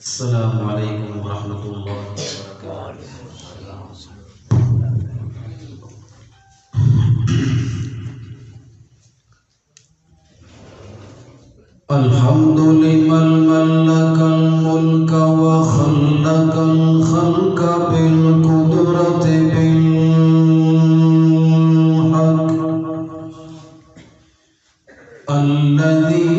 السلام علیکم ورحمۃ اللہ وبرکاتہ۔ الحمد لمن ملک الملک وخلق الخلق بالقدرة بالحق الذي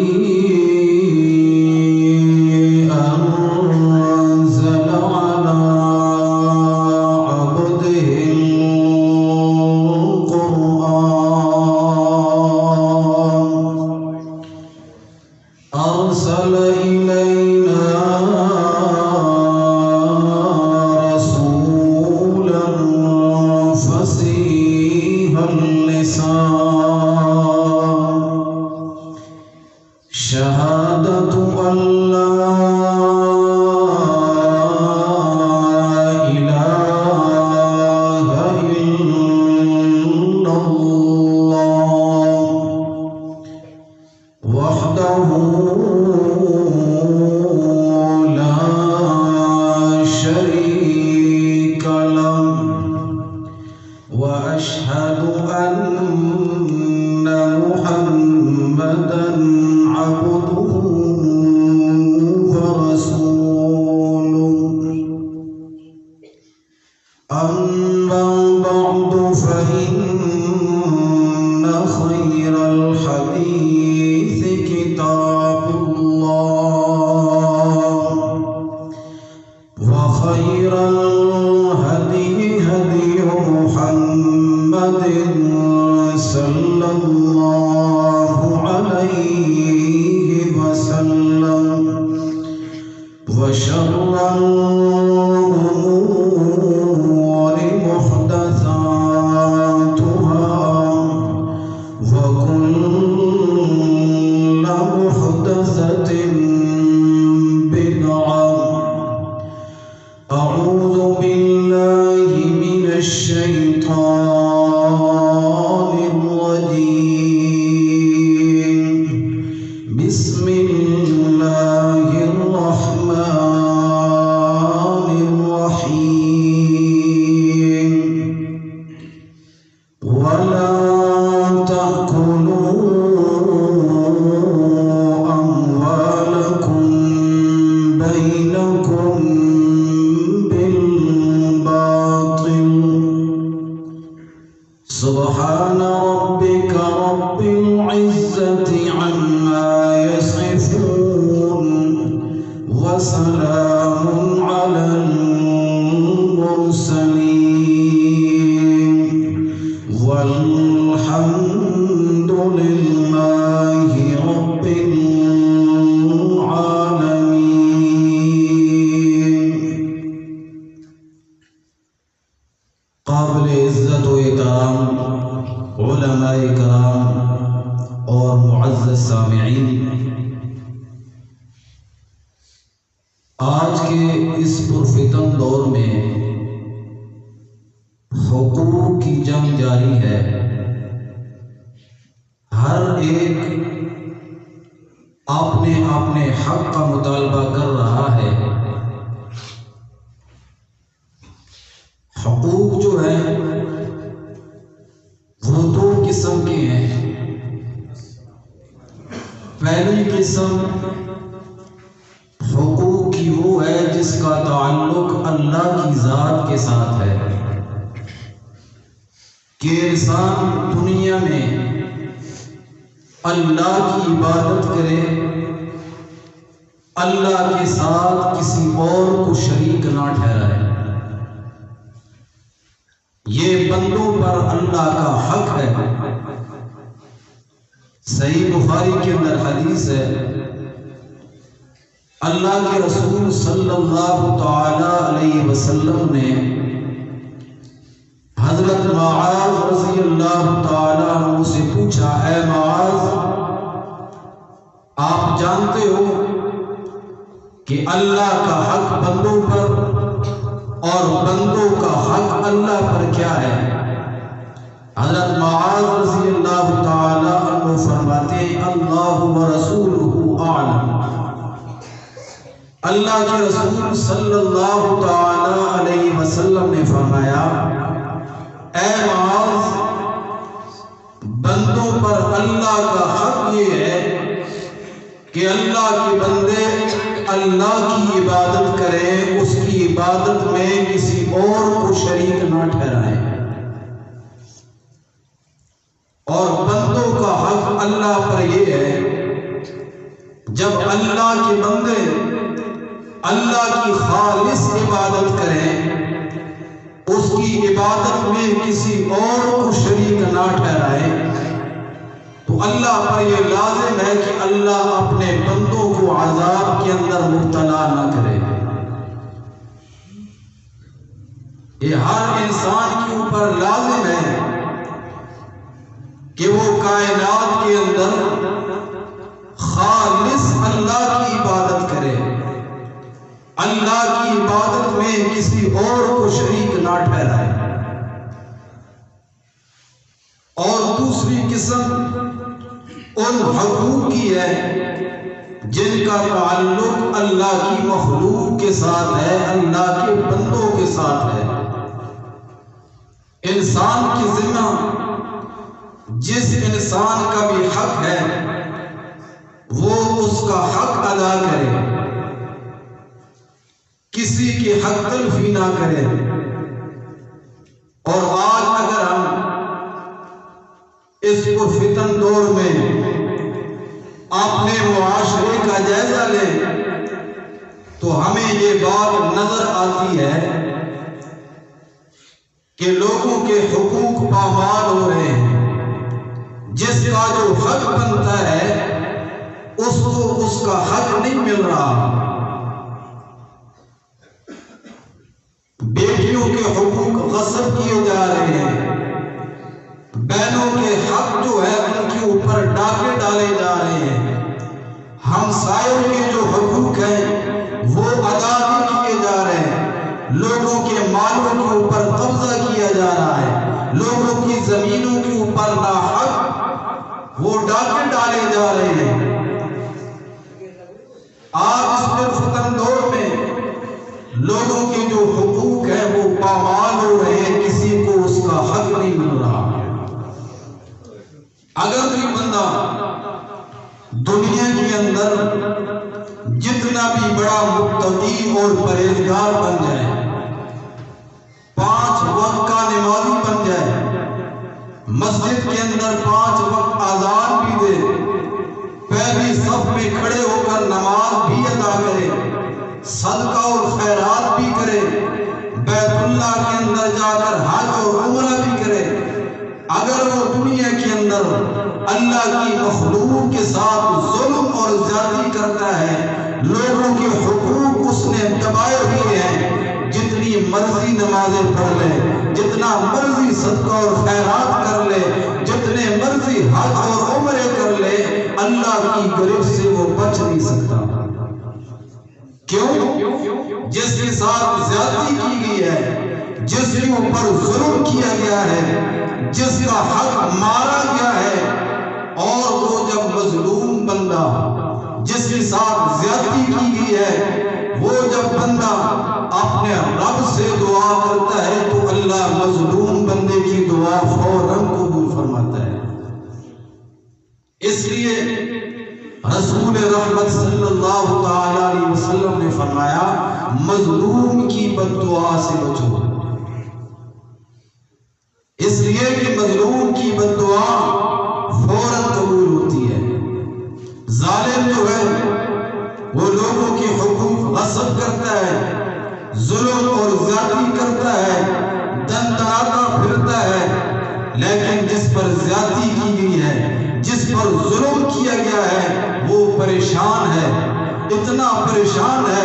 أرسل إلينا رسولا فصيح اللسان شهادة أن لا إله إلا الله وحده وأشهد أن محمدًا عبده ورسوله أما بعد فإن خير الحديث كتاب الله وخير الهدي هدي محمد صلى الله عليه وسلم وشر الأمور محدثاتها وكل محدثة بدعة أعوذ بالله من الشيطان الرجيم بسم الله الرحمن الرحيم ولا تأكلوا أموالكم بينكم بالباطل سبحان ربك رب العزة عما يصفون وسلام على المرسلين والحمد لله رب العالمين۔ قابل عزت و احترام علماء کرام اور معزز سامعین، آج کے اس پرفتن دور میں حقوق کی جنگ جاری ہے۔ ہر ایک اپنے حق کا مطالبہ کر رہا ہے۔ حقوق جو ہے وہ دو قسم کے ہیں۔ پہلی قسم حقوق کی وہ ہے جس کا تعلق اللہ کی ذات کے ساتھ ہے کہ انسان دنیا میں اللہ کی عبادت کرے، اللہ کے ساتھ کسی اور کو شریک نہ ٹھہرائے۔ یہ بندوں پر اللہ کا حق ہے۔ صحیح بخاری کے اندر حدیث ہے، اللہ کے رسول صلی اللہ تعالی علیہ وسلم نے حضرت معاذ رضی اللہ تعالی عنہ سے پوچھا، اے معاذ، آپ جانتے ہو کہ اللہ کا حق بندوں پر اور بندوں کا حق اللہ پر کیا ہے؟ حضرت معاذ رضی اللہ تعالی عنہ فرماتے ہیں اللہ و رسولہ اعلم، اللہ کے رسول صلی اللہ تعالی علیہ وسلم نے فرمایا، اے معاذ، بندوں پر اللہ کا حق یہ ہے کہ اللہ کے بندے اللہ کی عبادت کریں، اس کی عبادت میں کسی اور کو شریک نہ ٹھہرائیں، اور بندوں کا حق اللہ پر یہ ہے جب اللہ کے بندے اللہ کی خالص عبادت کریں، اس کی عبادت میں کسی اور کو شریک نہ ٹھہرائیں، تو اللہ پر یہ لازم ہے کہ اللہ اپنے بندوں کو عذاب کے اندر مبتلا نہ کرے۔ یہ ہر انسان کے اوپر لازم ہے کہ وہ کائنات کے اندر خالص اللہ کی عبادت کرے، اللہ کی عبادت میں کسی اور کو شریک نہ ٹھہرائے۔ اور دوسری قسم ان حقوق کی ہے جن کا تعلق اللہ کی مخلوق کے ساتھ ہے، اللہ کے بندوں کے ساتھ ہے۔ انسان کی ذمہ جس انسان کا بھی حق ہے وہ اس کا حق ادا کرے، کسی کی حق تلفی نہ کرے۔ اور آج اگر ہم اس پرفتن دور میں اپنے معاشرے کا جائزہ لیں تو ہمیں یہ بات نظر آتی ہے کہ لوگوں کے حقوق پامال ہو رہے ہیں۔ جس کا جو حق بنتا ہے اس کو اس کا حق نہیں مل رہا۔ بیٹیوں کے حقوق غصب کیے جا رہے ہیں، بہنوں کے حق جو ہے ان کے اوپر ڈاکے ڈالے جا رہے ہیں، ہمسایوں کے جو حقوق ہیں وہ ادا نہیں کیے جا رہے ہیں، لوگوں کے مالوں کے اوپر قبضہ کیا جا رہا ہے، لوگوں کی زمینوں کے اوپر ناحق وہ ڈاکے ڈالے جا رہے ہیں۔ آج اس پرفتن دور میں لوگوں کے جو حقوق ہیں وہ پامال ہو رہے ہیں، کسی کو اس کا حق نہیں مل رہا۔ اگر کوئی بندہ دنیا کے اندر جتنا بھی بڑا متقی اور پرہیزگار بن جائے، 5 وقت کا نمازی بن جائے، مسجد کے اندر 5 وقت اذان بھی دے، پہلی صف میں کھڑے ہو کر نماز بھی ادا کرے، صدقہ اور خیرات بھی کرے، بیت اللہ کے اندر جا کر حج اور عمرہ بھی کرے، اگر وہ دنیا کے اندر اللہ کی مخلوق کے ساتھ ظلم اور زیادتی کرتا ہے، لوگوں کے حقوق اس نے دبائے ہوئے ہیں، جتنی مرضی نمازیں پڑھ لے، جتنا مرضی صدقہ اور خیرات کر لے، جتنے مرضی حج اور عمرے کر لے، اللہ کی گرفت سے وہ بچ نہیں سکتا۔ کیوں؟ جس کے ساتھ زیادتی کی گئی ہے، جس کے اوپر ظلم کیا گیا ہے، جس کا حق مارا گیا ہے، اور وہ جب مظلوم بندہ جس کے ساتھ زیادتی کی گئی ہے، وہ جب بندہ اپنے رب سے دعا کرتا ہے تو اللہ مظلوم بندے کی دعا فوراً قبول فرماتا ہے۔ اس لیے رسول رحمت صلی اللہ تعالی علیہ وسلم نے فرمایا، مظلوم کی بد دعا سے بچو، اس لیے کہ مظلوم کی بد دعا فوراً قبول ہوتی ہے۔ ظالم جو ہے وہ لوگوں کے حقوق غصب کرتا ہے، ظلم اور زیادتی کرتا ہے، دن دناتا پھرتا ہے، لیکن جس پر زیادتی کی گئی ہے، جس پر ظلم کیا گیا ہے، وہ پریشان ہے، اتنا پریشان ہے،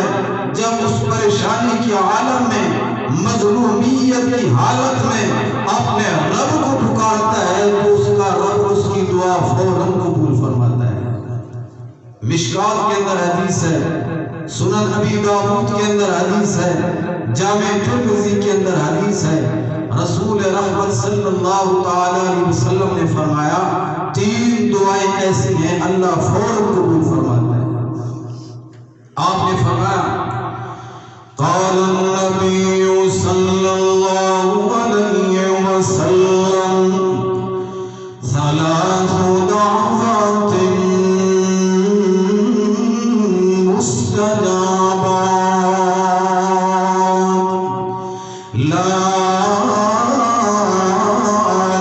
جب اس پریشانی کے عالم میں مظلومیت کی حالت میں اپنے رب کو پکارتا ہے تو اس کا رب اس کی دعا فوراً قبول فرماتا ہے۔ مشکات کے اندر حدیث ہے، سنن ابی داؤد کے اندر حدیث ہے، جامع ترمذی کے اندر حدیث ہے، رسول رحمت صلی اللہ تعالی علیہ وسلم نے فرمایا 3 دعائیں ایسی ہیں اللہ فوراً قبول فرماتا ہے۔ آپ نے فرمایا المستجابات لا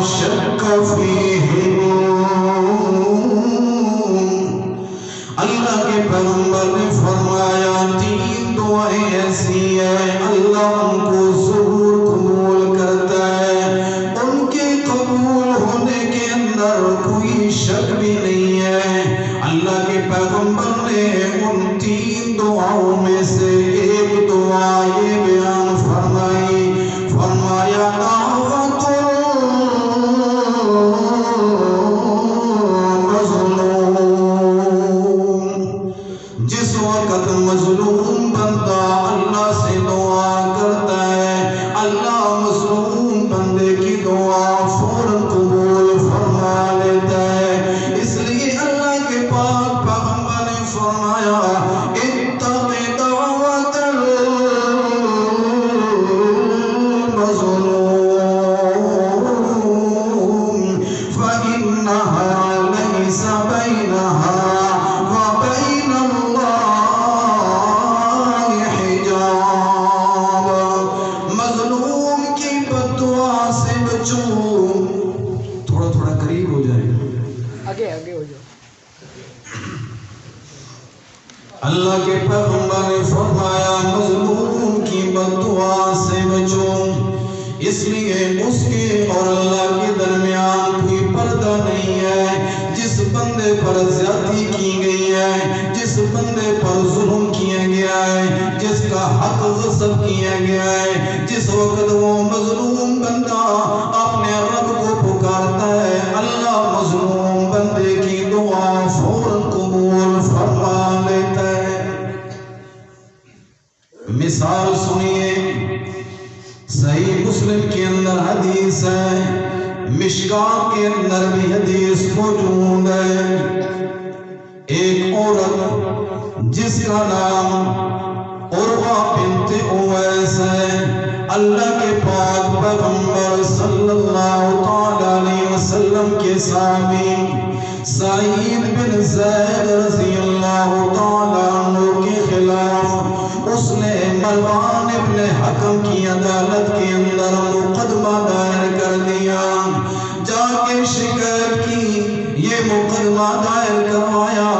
شک فیہم. اللہ کے پیغمبر نے فرمایا 3 دعائیں ایسی ہیں اللہ ان کو ضرور قبول کرتا ہے، ان کے قبول ہونے کے اندر کوئی شک بھی نہیں ہے. اللہ کے پیغمبر نے ان 3 دعاؤں میں سے ایک دعا یہ بیان فرمائی، فرمایا دعوت المظلوم. جس وقت مظلوم بندہ اللہ سے دعا کرتا ہے، اللہ مظلوم بندے کی دعا فوراً قبول فرما لیتا ہے. اس لیے اللہ کے پاک پیغمبر نے فرمایا اتق دعوت المظلوم فإنها ليس بينها وبين الله حجاب. مظلوم کی بد دعا سے بچو. تھوڑا تھوڑا قریب ہو جائے، آگے آگے ہو جاؤ. اللہ کے پیغمبر نے فرمایا مظلوم کی بد دعا سے بچو، اس لیے اس کے اور اللہ کے درمیان کوئی پردہ نہیں ہے. جس بندے پر زیادتی کی گئی ہے، جس بندے پر ظلم کیا گیا ہے، جس کا حق غصب کیا گیا ہے، جس وقت وہ مظلوم بندہ اپنے رب کو پکارتا ہے، اللہ مظلوم بندے کی دعا فوراً قبول فرما لیتا ہے. مثال سنیے، صحیح مسلم کے اندر حدیث ہے، مشکات کے اندر بھی حدیث موجود ہے. ایک عورت جس کا نام عروہ بنت اویس ہے، اللہ کے پاک پیغمبر صلی اللہ علیہ وسلم کے صحابی سعید بن زید رضی اللہ تعالیٰ عنہ کے خلاف اس نے مروان ابن حکم کی عدالت کے اندر مقدمہ دائر کر دیا. جا کے شکایت کی، یہ مقدمہ دائر کروایا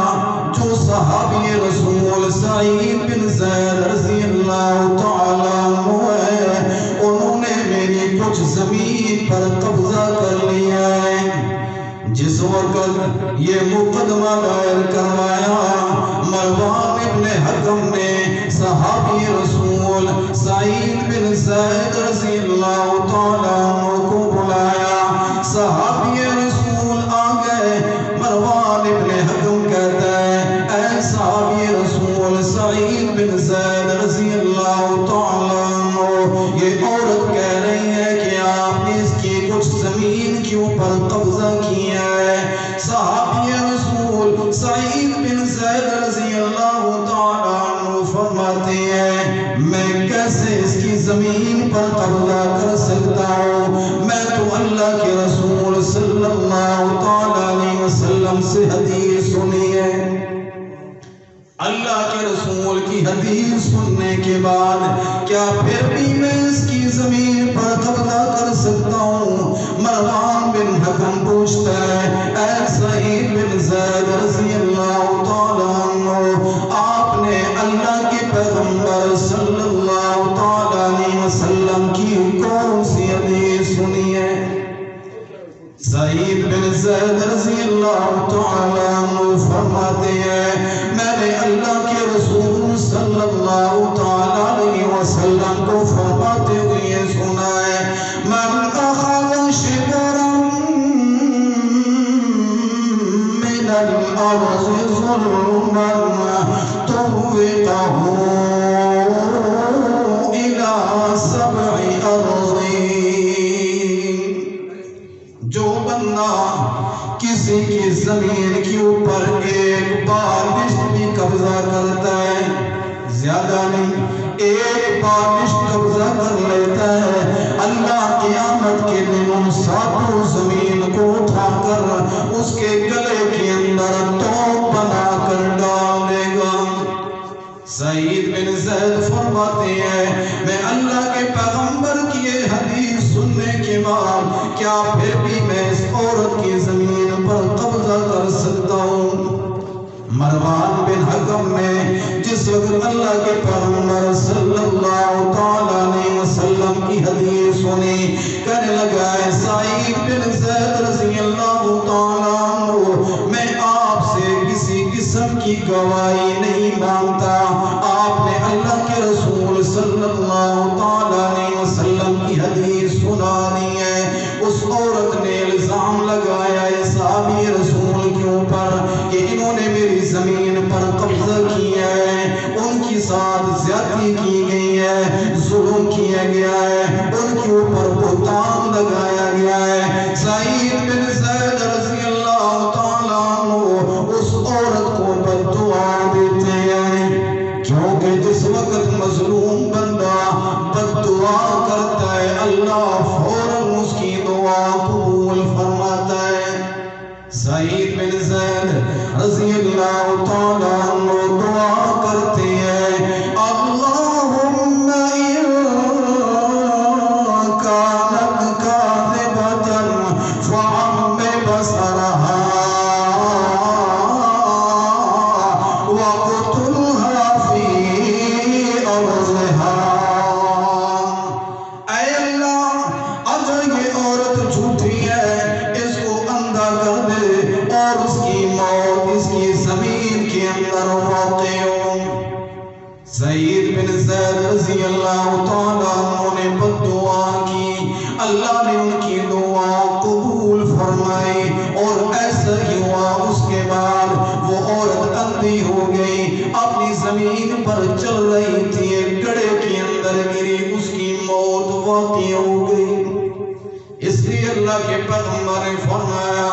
جو صحابی رسول سعید بن زید رضی اللہ تعالیٰ عنہ ہے، انہوں نے میری کچھ زمین پر قبضہ کر لیا ہے. جس وقت یہ مقدمہ دائر کروایا، مروان ابن حکم نے صحابی رسول سعید بن زید رضی اللہ تعالیٰ عنہ کو بلایا. صحابی رسول آ گئے. مروان ابن حکم کہتا ہے اے صحابی رسول سعید بن زید رضی اللہ تعالیٰ عنہ، یہ عورت کہہ رہی ہے کہ آپ نے اس کی کچھ زمین کے اوپر قبضہ کیا ہے. صحابی رسول سعید بن زید رضی اللہ تعالیٰ عنہ فرماتے ہیں میں کیسے اس کی زمین پر قبضہ کر سکتا ہوں؟ میں تو اللہ کے رسول صلی اللہ علیہ وسلم سے حدیث سنی ہے. اللہ کے رسول کی حدیث سننے کے بعد کیا پھر بھی میں اس کی زمین پر قبضہ کر سکتا ہوں؟ مروان بن حکم پوچھتا ہے اے سعید بن زید رضی اللہ تعالیٰ عنہ، آپ نے اللہ کے پیغمبر صلی اللہ علیہ وسلم کی کون سی حدیث سنی ہے؟ سعید بن زید رضی اللہ تعالیٰ عنہ فرماتے ہیں میں نے اللہ کے رسول صلی اللہ علیہ وسلم کو فرماتے ہوئے سنا ہے من اخذ شبرا من الارض ظلما طوقه الى 7 اراضین. جو بندہ کسی کی زمین کے اوپر ایک بالشت بھی قبضہ کرتا ہے، زیادہ نہیں، ایک بالشت قبضہ کر لیتا ہے، اللہ قیامت کے دن ان 7 زمین کو اٹھا کر اس کے گلے کے اندر توپ بنا کر ڈال دے گا. سعید بن زید فرماتے ہیں میں اللہ کے پیغمبر کی یہ حدیث سننے کے بعد کیا پھر بھی میں اس عورت کی زمین پر قبضہ کر سکتا ہوں؟ مروان بن حکم نے جس وقت اللہ کے پیغمبر صلی اللہ تعالیٰ علیہ وسلم کی حدیث سنی کہنے لگا ہے سعید بن زید رضی اللہ تعالیٰ عنہ میں آپ سے کسی قسم کی گواہی نہیں مانگتا، آپ نے اللہ کے رسول صلی اللہ تعالیٰ علیہ وسلم کی حدیث سنانی ہے۔ اس عورت نے الزام لگایا اس صحابی رسول کے اوپر کہ انہوں نے میری زمین پر قبضہ کیا ہے، ان کی ساتھ زیادتی کی گئی ہے، ظلم کیا گیا ہے، ان کے اوپر بہتان لگایا گیا ہے۔ سعید بن زید رضی اللہ تعالیٰ عنہ اس عورت کو بد دعا دیتے ہیں، کیونکہ جس وقت مظلوم بندہ بد دعا کرتا ہے اللہ فوراً اس کی دعا قبول فرماتا ہے۔ سعید بن زید رضی اللہ تعالیٰ عنہ دعا کرتے ہیں اللہم ان کانت کاذبۃ فعم بصرہا وقتلہا فی ارضہا۔ اے اللہ اگر یہ عورت جھوٹی ہے اس کو اندھا کر دے اور اس کی موت اس کی زمین کے اندر واقع ہو۔ سعید بن زید رضی اللہ تعالیٰ عنہ نے بد دعا کی، اللہ نے ان کی دعا قبول فرمائی اور ایسا ہی ہوا۔ اس کے بعد وہ عورت اندھی ہو گئی، اپنی زمین پر چل رہی تھی، ایک گڑھے کے اندر گری، اس کی موت واقع ہو گئی۔ اس لیے اللہ کے پیغمبر نے فرمایا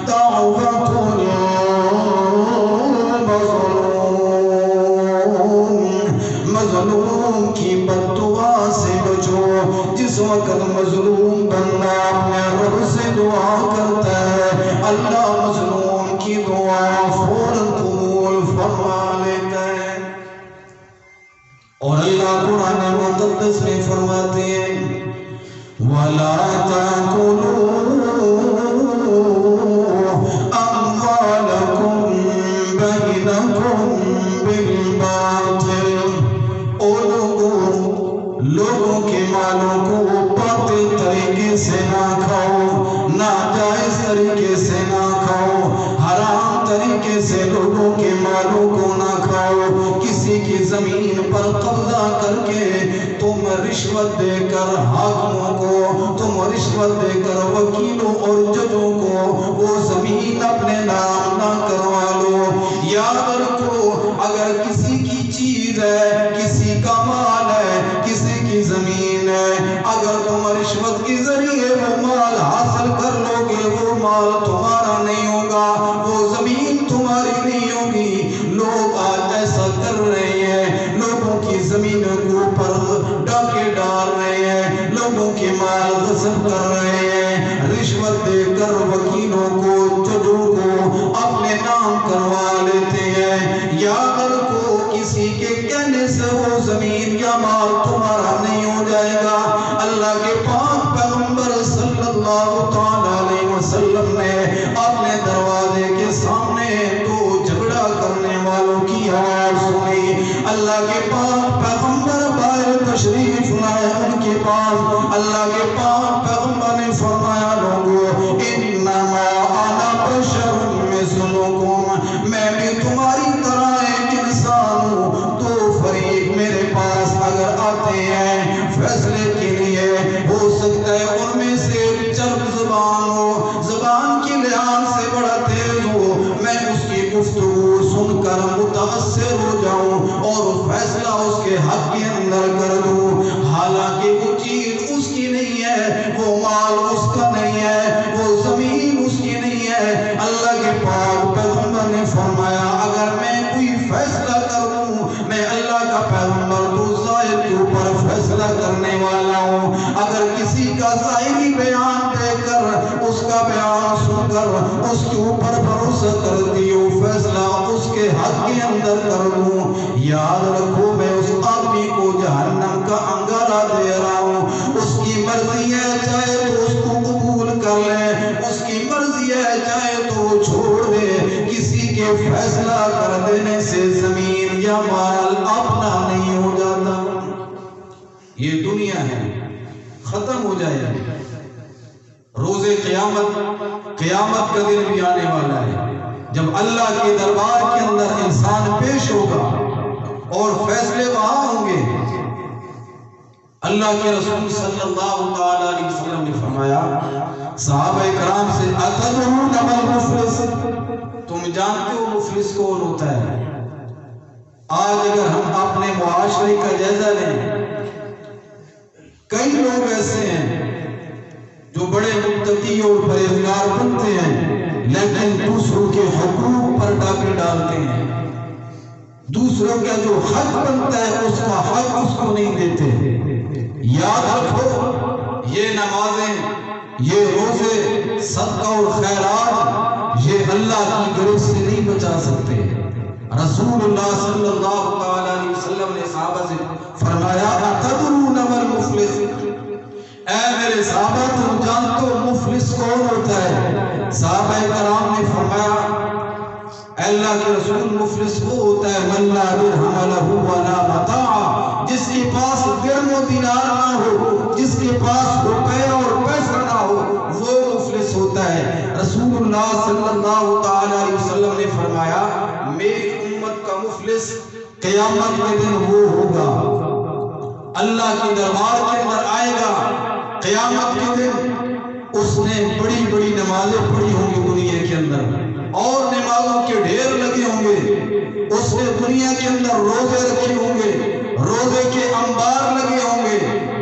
دعوت مظلوم کی بد دعا سے بچو۔ جس وقت مظلوم بندہ اپنے رب سے دعا کرتا ہے اللہ مظلوم کی دعا فوراً قبول فرما لیتا ہے۔ اور اللہ قرآن مقدس میں فرماتے ہیں وَلَا تَأْكُلُوا أَمْوَالَكُمْ بَيْنَكُمْ بِالْبَاطِلِ۔ لوگوں کے مالوں کو باطل طریقے سے نہ کھاؤ، ناجائز طریقے سے نہ کھاؤ، حرام طریقے سے لوگوں کے مالوں کو نہ کھاؤ۔ کسی کی زمین پر قبضہ کر کے تم رشوت دے کر حاکموں کو، تم رشوت دے کر وکیلوں اور ججوں کو وہ زمین اپنے نام نہ کروا لو۔ یاد رکھو اگر کسی کی چیز ہے، کسی کا مال ہے، کسی کی زمین ہے، اگر تم رشوت کے ذریعے وہ مال حاصل کر لو گے وہ مال تمہارا نہیں ہوگا، وہ زمین تمہاری نہیں ہوگی۔ لوگ آج ایسا کر رہے ہیں، لوگوں کی زمینوں کے اوپر ڈاکے ڈال رہے ہیں، لوگوں کے مال غصب کر رہے ہیں، رشوت دے کر وکیلوں کو ججوں کو اپنے نام کروا لیتے ہیں۔ یاد رکھو کسی کے کہنے سے وہ زمین یا مال تمہارا نہیں ہو جائے گا۔ اللہ کے پاک پیغمبر صلی اللہ تعالیٰ علیہ وسلم نے اپنے دروازے کے سامنے دو جھگڑا کرنے والوں کی آواز سنی۔ اللہ کے پاک پیغمبر باہر تشریف لائے ان کے پاس، اللہ کے پاک پیغمبر نے فرمایا لوگو انما انا بشر مثلکم، میں بھی تمہاری طرح ایک انسان ہوں۔ دو فریق میرے پاس اگر آتے ہیں فیصلے کے لیے، ہو سکتا ہے ان میں سے چرب زبان ہو، زبان کی لحاظ سے بڑا تیز ہو، میں اس کی گفتگو سن کر متاثر ہو جاؤں اور فیصلہ اس کے حق کے اندر کر دوں، حالانکہ وہ چیز اس کی نہیں ہے، وہ مال اس کا نہیں ہے، وہ زمین اس کی نہیں ہے۔ اللہ کے پاک پیغمبر نے فرمایا اگر میں کوئی فیصلہ کر دوں، میں اللہ کا پیغمبر تو ظاہر کے اوپر فیصلہ کرنے والا ہوں۔ اگر کسی کا ظاہری بیان دے کر اس کا بیان سن کر اس کے اوپر بھروسہ کر دیو، فیصلہ اس کے حق کے اندر کر دوں، یاد رکھو میں اس آدمی کو جہنم کا انگارہ دے رہا ہوں، اس کی مرضی ہے چاہے تو اس کو قبول کر لے، اس کی مرضی ہے چاہے تو وہ چھوڑ دے، کسی کے فیصلہ کر دینے سے زمین یا مال اپنا نہیں ہو جاتا۔ یہ دنیا ہے، ختم ہو جائے گی، روز قیامت کا دن بھی آنے والا ہے جب اللہ کے دربار کے اندر انسان پیش ہوگا اور فیصلے وہاں ہوں گے۔ اللہ کے رسول صلی اللہ تعالی علیہ وسلم نے فرمایا صحابہ کرام سے اتدرون ما المفلس، تم جانتے ہو مفلس کون ہوتا ہے؟ آج اگر ہم اپنے معاشرے کا جائزہ لیں، کئی لوگ ایسے ہیں جو بڑے متقی اور پرہیزگار بنتے ہیں لیکن دوسروں کے حقوق پر ڈاکے ڈالتے ہیں، دوسروں کا جو حق بنتا ہے اس کا حق اس کو نہیں دیتے۔ یاد رکھو یہ نمازیں، یہ روزے، صدقہ اور خیرات یہ اللہ کی گرفت سے نہیں بچا سکتے۔ رسول اللہ صلی اللہ علیہ وسلم نے صحابہ سے فرمایا اتدرون ما المفلس، اے میرے صحابہ تم جانتے ہو مفلس کون ہوتا ہے؟ صحابہ کرام نے فرمایا اے اللہ کے رسول مفلس وہ ہوتا ہے من لا درہم لہ ولا متاع، جس کے پاس درہم و دینار نہ ہو، جس کے پاس روپے اور پیسہ نہ ہو، وہ مفلس ہوتا ہے۔ رسول اللہ صلی اللہ تعالی علیہ وسلم نے فرمایا میری امت کا مفلس قیامت کے دن وہ ہوگا، اللہ کے دربار کے اندر آئے گا قیامت کے دن، اس نے بڑی بڑی نمازیں پڑھی ہوں گی دنیا کے اندر اور نمازوں کے ڈھیر لگے ہوں گے، اس نے دنیا کے اندر روزے رکھے ہوں گے، روزے کے انبار لگے ہوں گے،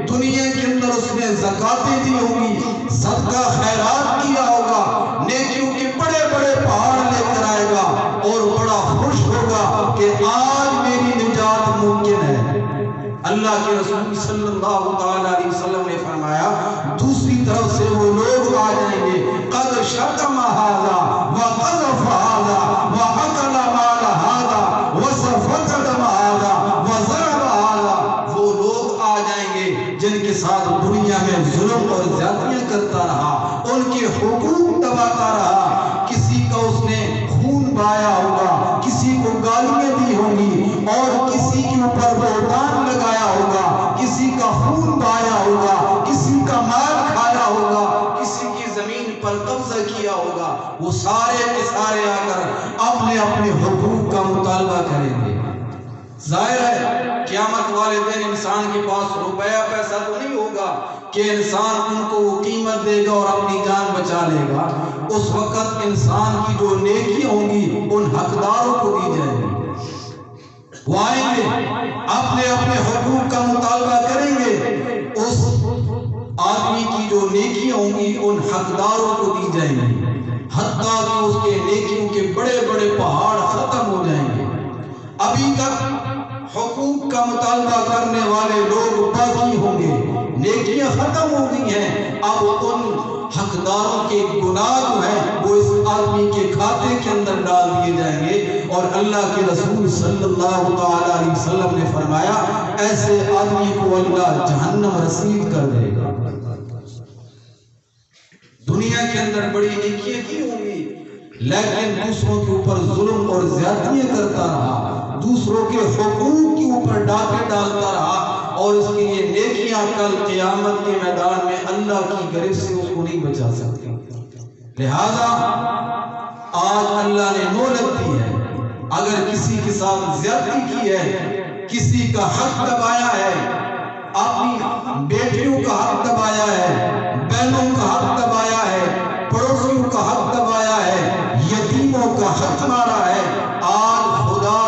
دنیا کے اندر اس نے زکاتیں دی ہوں گی، صدقہ خیرات کیا ہوگا، نیکیوں کے بڑے بڑے پہاڑ لے کر آئے گا اور بڑا خوش ہوگا کہ آج میری نجات ممکن ہے۔ اللہ کے رسول صلی اللہ تعالی علیہ وسلم نے فرمایا دوسری طرف سے وہ لوگ آ جائیں گے قد شتم ھذا وقذف ھذا واکل مال ھذا وسفك دم ھذا وضرب ھذا، وہ لوگ آ جائیں گے جن کے ساتھ دنیا میں ظلم اور زیادتیاں کرتا رہا، ان کے حقوق دباتا رہا، کسی کا اس نے خون بہایا ہوگا، کسی کو گالیاں دی ہوں گی اور کسی کے اوپر بہتان لگایا ہوگا، کسی کا خون بہایا ہوگا، کسی کا مال کھایا ہوگا، کسی کی زمین پر قبضہ کیا ہوگا، وہ سارے کے سارے آ کر اپنے اپنے حقوق کا مطالبہ کریں گے۔ ظاہر ہے قیامت والے دن انسان کے پاس روپیہ پیسہ تو نہیں ہوگا کہ انسان ان کو قیمت دے گا اور اپنی جان بچا لے گا، اس وقت انسان کی جو نیکیاں ہوں گی ان حقداروں کو دی جائیں گی، وہ آئیں گے اپنے اپنے حقوق کا مطالبہ کریں گے، اس آدمی کی جو نیکیاں ہوں گی ان حقداروں کو دی جائیں گی، حتیٰ کہ اس کے نیکیوں کے بڑے بڑے پہاڑ ختم ہو جائیں گے۔ ابھی تک حقوق کا مطالبہ کرنے والے لوگ باقی ہوں گے، نیکیاں ختم ہو گئی ہیں، اب ان حقداروں کے گناہ جو ہیں وہ اس آدمی کے کھاتے کے اندر ڈال دیے جائیں گے، اور اللہ کے رسول صلی اللہ تعالی علیہ وسلم نے فرمایا ایسے آدمی کو اللہ جہنم رسید کر دے گا۔ دنیا کے اندر بڑی نیکیاں کی ہوں گی لیکن دوسروں کے اوپر ظلم اور زیادتیاں کرتا رہا، دوسروں کے حقوق کے اوپر ڈاکے ڈالتا رہا، اور اس کی یہ نیکیاں کل قیامت کے میدان میں اللہ کی گرفت سے اس کو نہیں بچا سکتی۔ لہذا آج اللہ نے مہلت دی ہے، اگر کسی کے ساتھ زیادتی کی ہے، کسی کا حق دبایا ہے، اپنی بیٹیوں کا حق دبایا ہے، بہنوں کا حق دبایا ہے، پڑوسیوں کا حق دبایا ہے، یتیموں کا حق مارا ہے، آج خدا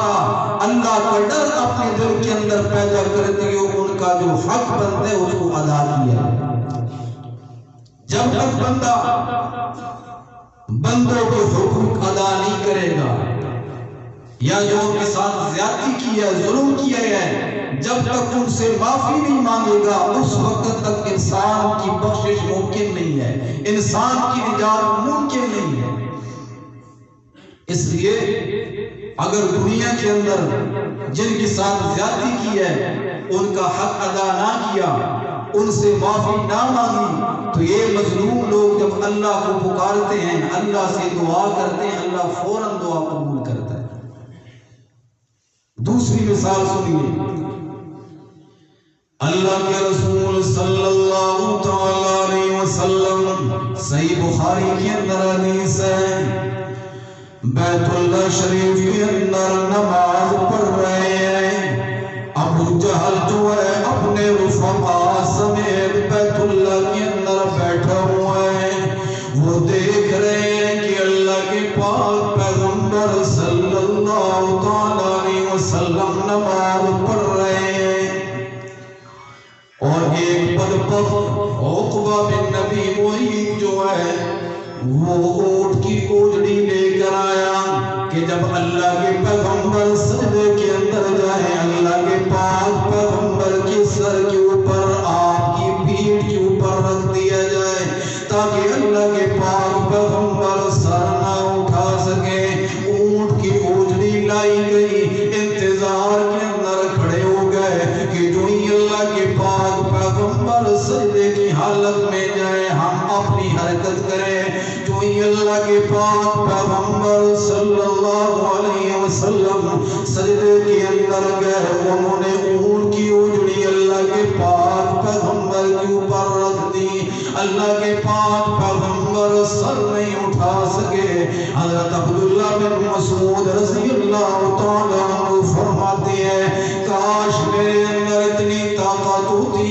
اللہ کا ڈر اپنے دل کے اندر پیدا کرتی ہو، ان کا جو حق بنتے اس کو ادا کیا۔ جب تک بندہ بندوں کے حقوق ادا نہیں کرے گا یا جو ان کے ساتھ زیادتی کی ہے، ظلم کیا ہے، جب تک ان سے معافی نہیں مانگے گا اس وقت تک انسان کی بخشش ممکن نہیں ہے، انسان کی نجات ممکن نہیں ہے۔ اس لیے اگر دنیا کے اندر جن کے ساتھ زیادتی کی ہے ان کا حق ادا نہ کیا، ان سے معافی نہ مانگی، تو یہ مظلوم لوگ جب اللہ کو پکارتے ہیں، اللہ سے دعا کرتے ہیں، اللہ فوراً دعا قبول کرتا ہے۔ دوسری مثال سنیے، اللہ کے رسول صلی اللہ تعالی علیہ وسلم، صحیح بخاری کے اندر حدیث ہے، بیت اللہ شریف کے اندر نماز پڑھ رہے ہیں، ابو جہل جو ہے اپنے رفقا سمیت بیت اللہ کے اندر بیٹھا ہوا ہے، وہ دیکھ رہے ہیں کہ اللہ کے پاک پیغمبر صلی اللہ تعالی علیہ وسلم نماز پڑھ رہے ہیں، اور ایک بدبخت عقبہ بن نبی معیط جو ہے وہ اونٹ کی اوجڑی لے کر آیا کہ جب اللہ کے پیغمبر سجدے کے اندر جائیں، اللہ کے پاک پیغمبر کے سر کے اوپر آپ کی پیٹھ کے اوپر رکھ دیا جائے تاکہ اللہ کے پاک پیغمبر سر نہ اٹھا سکے۔ اونٹ کی اوجڑی لائی گئی، انتظار کے اندر کھڑے ہو گئے کہ جو ہی اللہ کے پاک پیغمبر سجدے کی حالت میں جائے ہم اپنی حرکت کریں۔ جو ہی اللہ کے پاک پیغمبر صلی اللہ علیہ وسلم سجدے کے اندر گئے، انہوں نے اونٹ کی اوجڑی اللہ کے پاک پیغمبر کے اوپر رکھ دی، اللہ کے پاک پیغمبر سر نہیں اٹھا سکے۔ حضرت عبداللہ بن مسعود رضی اللہ تعالیٰ عنہ فرماتے ہیں، کاش میرے اندر اتنی طاقت ہوتی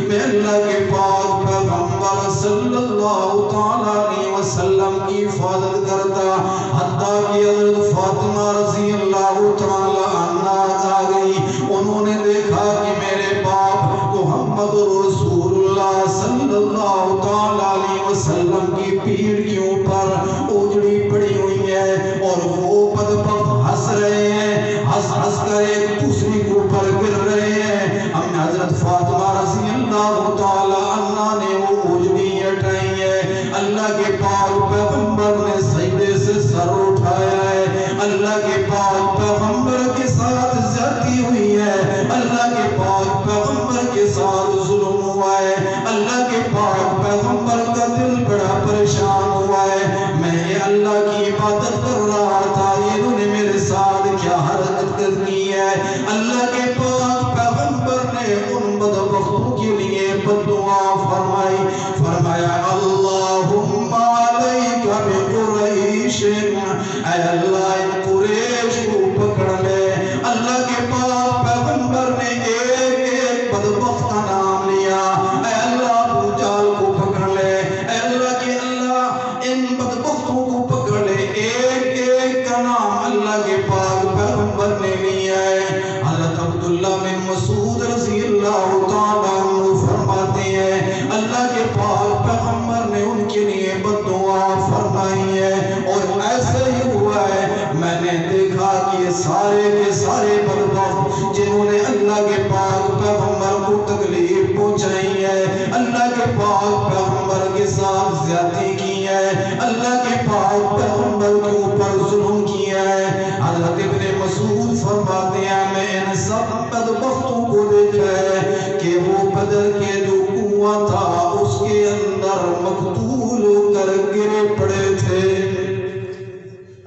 میں اللہ کے پاک پیغمبر صلی اللہ تعالیٰ علیہ وسلم کی حفاظت کرتا۔ حتیٰ کہ حضرت فاطمہ رضی اللہ تعالیٰ عنہ آ گئی، انہوں نے دیکھا کہ میرے باپ محمد رسول اللہ صلی اللہ تعالیٰ علیہ وسلم کی پیٹھ کے اوپر اوجڑی پڑی ہوئی ہے اور وہ بدبخت ہنس رہے ہیں، ہنس کر ایک دوسرے کے اوپر گر رہے ہیں۔ ہم نے حضرت فاطمہ رضی اللہ تعالیٰ عنہ نے وہ اوجڑی ہٹائی ہے، اللہ کے پاک پیغمبر نے سجدے سے سر اٹھایا ہے، اللہ کے پاک پیغمبر کے ساتھ زیادتی ہوئی ہے، اللہ کے پاک پیغمبر کے ساتھ ظلم ہوا ہے، اللہ کے پاک پیغمبر کا دل بڑا پریشان ہوا ہے، میں یہ اللہ کی عبادت کر رہا تھا، انہوں نے میرے ساتھ کیا حرکت کی ہے۔ اللہ کے پاک پیغمبر نے ان بدبختوں کے لیے بددعا فرمائی، فرمایا اللہم علیک بقریش، اے اللہ ان قریش کو پکڑ لے۔ اللہ کے پاک پیغمبر نے ایک ایک بدبخت کا نام لیا، اے اللہ ابو جہل کو پکڑ لے، اے اللہ کے اللہ ان بدبختوں کو پکڑ لے، ایک ایک کا نام اللہ کے پاک پیغمبر نے لیا ہے۔ حضرت عبداللہ بن مسعود رضی اللہ تعالیٰ عنہ فرماتے ہیں، اللہ کے پاک پیغمبر نے ان کے لیے بددعا فرمائی ہے، اور ایسے ہی ہوا ہے۔ میں نے دیکھا کہ سارے کے سارے بدبخت جنہوں نے اللہ کے پاک پیغمبر کو تکلیف پہنچائی ہے، اللہ کے پاک پیغمبر کے ساتھ زیادتی کی ہے، اللہ کے پاک پیغمبر کے اوپر ظلم کیا ہے، حضرت ابن مسعود فرماتے ہیں میں ان سب بدبختوں کو دیکھا ہے کہ وہ بدر کے جو کنواں تھا اس کے اندر مقتول ہو کر گرے پڑے تھے۔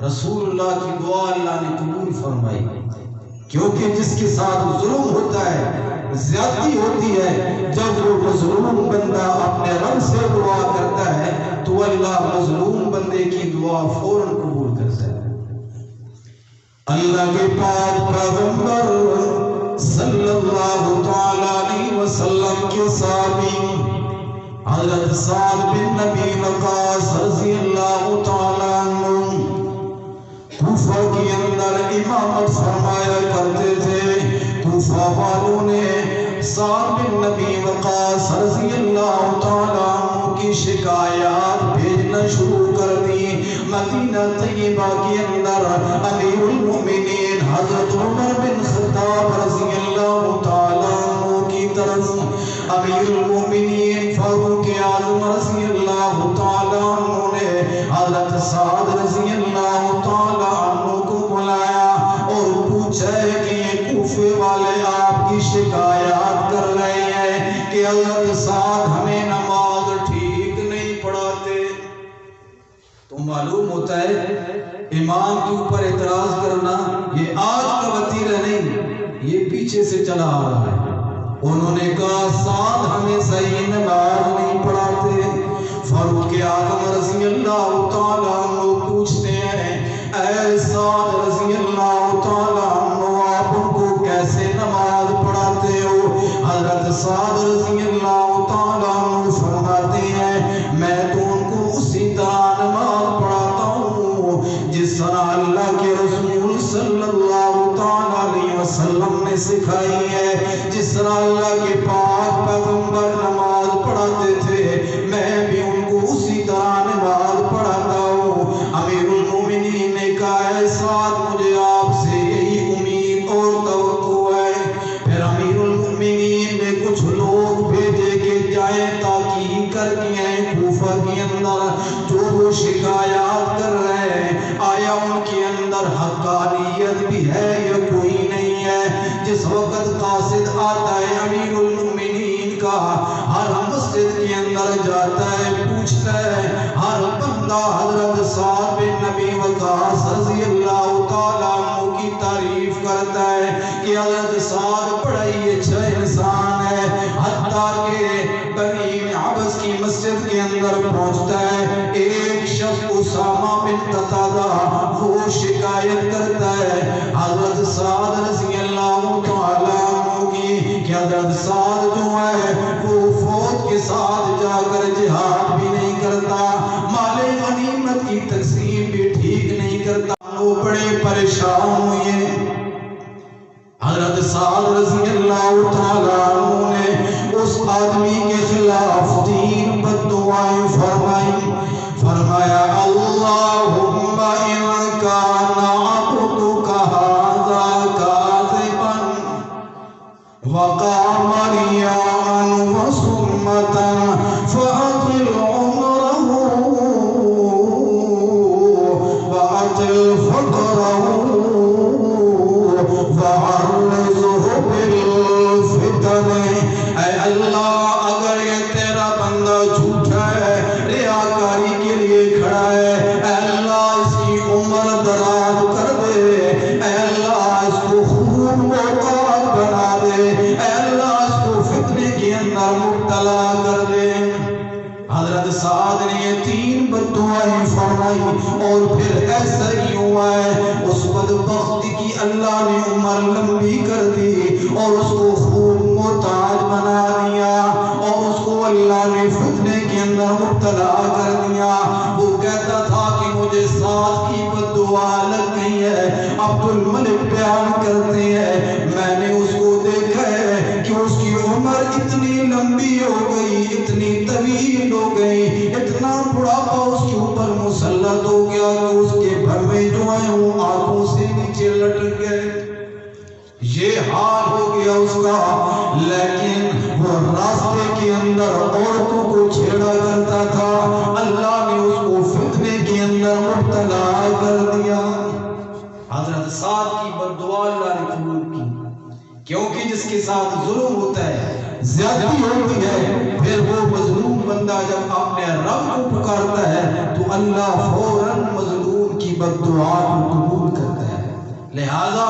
رسول اللہ کی دعا اللہ نے قبول فرمائی، کیونکہ جس کے ساتھ ظلم ہوتا ہے، زیادتی ہوتی ہے، جب وہ مظلوم بندہ اپنے رب سے دعا کرتا ہے تو اللہ مظلوم بندے کی دعا فوراً قبول کرتا ہے۔ اللہ کے پاک پیغمبر صلی اللہ تعالی علیہ وسلم کے صحابی حضرت سعد بن نبی وقاص رضی اللہ تعالی عنہ کوفہ کے اندر امامت فرمایا کرتے تھے۔ کوفہ والوں نے سعد بن نبی وقاص رضی اللہ تعالی عنہ کی شکایات بھیجنا شروع کر دی۔ مدینہ طیبہ کے اندر امیر المؤمنین حضرت عمر بن خطاب رضی اللہ تعالی عنہ کی طرف امیر المؤمنین فاروق اعظم رضی اللہ تعالی عنہ نے حضرت سعد رضی اللہ تعالی عنہ کو بلایا وظیفے والے آپ کی شکایات کر رہے ہیں کہ حضرت سعد ہمیں نماز ٹھیک نہیں پڑھاتے، تو معلوم ہوتا ہے امام کے اوپر اعتراض کرنا یہ آج کا وتیرہ نہیں، یہ پیچھے سے چلا آ رہا ہے۔ انہوں نے کہا سعد ہمیں صحیح نماز نہیں پڑھاتے۔ فاروق اعظم رضی اللہ تعالیٰ عنہ پوچھتے ہیں اے سعد رضی اللہ تعالیٰ عنہ آپ ان کو کیسے نماز پڑھاتے ہو؟ حضرت سعد رضی اللہ تعالیٰ عنہ فرماتے ہیں میں تو ان کو اسی طرح نماز پڑھاتا ہوں جس طرح اللہ کے رسول صلی اللہ تعالیٰ علیہ وسلم نے سکھائی ہے، جس طرح اللہ کے پاک پیغمبر نماز پڑھاتے تھے میں بھی ان کو اسی طرح نماز پڑھاتا ہوں۔ امیر المومنین نے کہا اے سعد مجھے آپ سے یہی امید اور توقع ہے۔ پھر امیر المومنین نے کچھ لوگ بھیجے کہ جائیں تحقیق کر کے آئیں کوفہ کے اندر جو وہ شکایات کر رہے ہیں آیا ان کے اندر حقانیت بھی ہے یا کوئی نہیں ہے۔ جس وقت قاصد آتا ہے امیر المومنین کا ہر مسجد کے اندر جاتا ہے پوچھتا ہے، ہر بندہ حضرت سعد بن نبی وقاص رضی اللہ تعالیٰ عنہ کی تعریف کرتا ہے کہ حضرت سعد بڑا ہی اچھا انسان ہے، حتیٰ کہ بنی عبس کی مسجد کے اندر پہنچتا ہے ایک شخص اسامہ بن قتادہ وہ شکایت کرتا ہے حضرت سعد رضی اللہ تعالیٰ عنہ کی کہ حضرت سعد جو ہے وہ فوج کے ساتھ جا کر جہاد بھی نہیں کرتا، مال غنیمت کی تقسیم بھی ٹھیک نہیں کرتا۔ وہ بڑے پریشان ہوئے۔ حضرت سعد رضی اللہ تعالیٰ عنہ نے اس آدمی کے خلاف 3 بد دعائیں فرمائی۔ فرمایا اللہم ان کان عبدک ھذا کاذبا وقام ریاء وسمتا فاطل عمره واطل فقره وعرضه بالفتن۔ اے اللہ اگر یہ تیرا بندہ جھوٹا ہے، ریاکاری کے لیے کھڑا ہے، اے اللہ اس کی عمر دراز کر دے، اے اللہ اس کو خون محتاج بنا دے، اے اللہ اس کو فتنے کے اندر مبتلا کر دے۔ حضرت سعد نے یہ 3 بد دعائیں فرمائی اور پھر ایسا ہی ہوا ہے اس بدبخت کی اللہ نے عمر لمبی کر دی اور اس کو خوب محتاج بنا دیا اور اس کو اللہ نے فتنے کے اندر مبتلا کر دیا۔ وہ کہتا تھا کہ مجھے سعد کی بد دعا لگ گئی ہے۔ عبد الملک بیان کرتے ہیں میں نے اس کو دیکھا ہے کہ اس کی عمر اتنی لمبی ہو گئی، اتنی طویل ہو گئی، اتنا بڑھاپا اس کے اوپر مسلط ہو گیا کہ اس کے بھوے جو ہیں وہ آنکھوں سے نیچے لٹک گئے، یہ حال ہو گیا اس کا۔ لیکن وہ راستے کے اندر عورتوں کو چھیڑا کرتا تھا، اللہ نے اس کو فتنے کے اندر مبتلا کر دیا۔ حضرت سعد کی بد دعا اللہ نے قبول کی، کیونکہ جس کے ساتھ ظلم ہوتا ہے، زیادتی ہوتی ہے، پھر وہ مظلوم بندہ جب اپنے رب کو پکارتا ہے تو اللہ فوراً مظلوم کی بد دعا کو قبول کرتا ہے۔ لہذا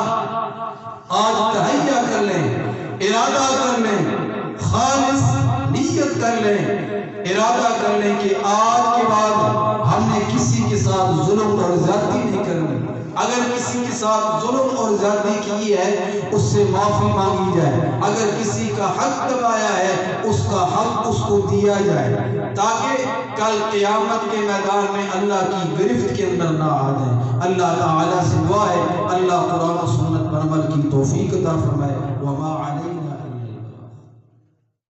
آج تہیہ کر لیں، ارادہ کر لیں، خالص نیت کر لیں، ارادہ کر لیں کہ آج کے بعد ہم نے کسی کے ساتھ ظلم اور زیادتی نہیں کرنی۔ اگر کسی کے ساتھ ظلم اور زیادتی کی ہے اس سے معافی مانگی جائے، اگر کسی کا حق دبایا ہے اس کا حق اس کو دیا جائے، تاکہ کل قیامت کے میدان میں اللہ کی گرفت کے اندر نہ آ جائیں۔ اللہ تعالیٰ سے دعا ہے اللہ قرآن و سنت پر عمل کی توفیق عطا فرمائے۔ وما علینا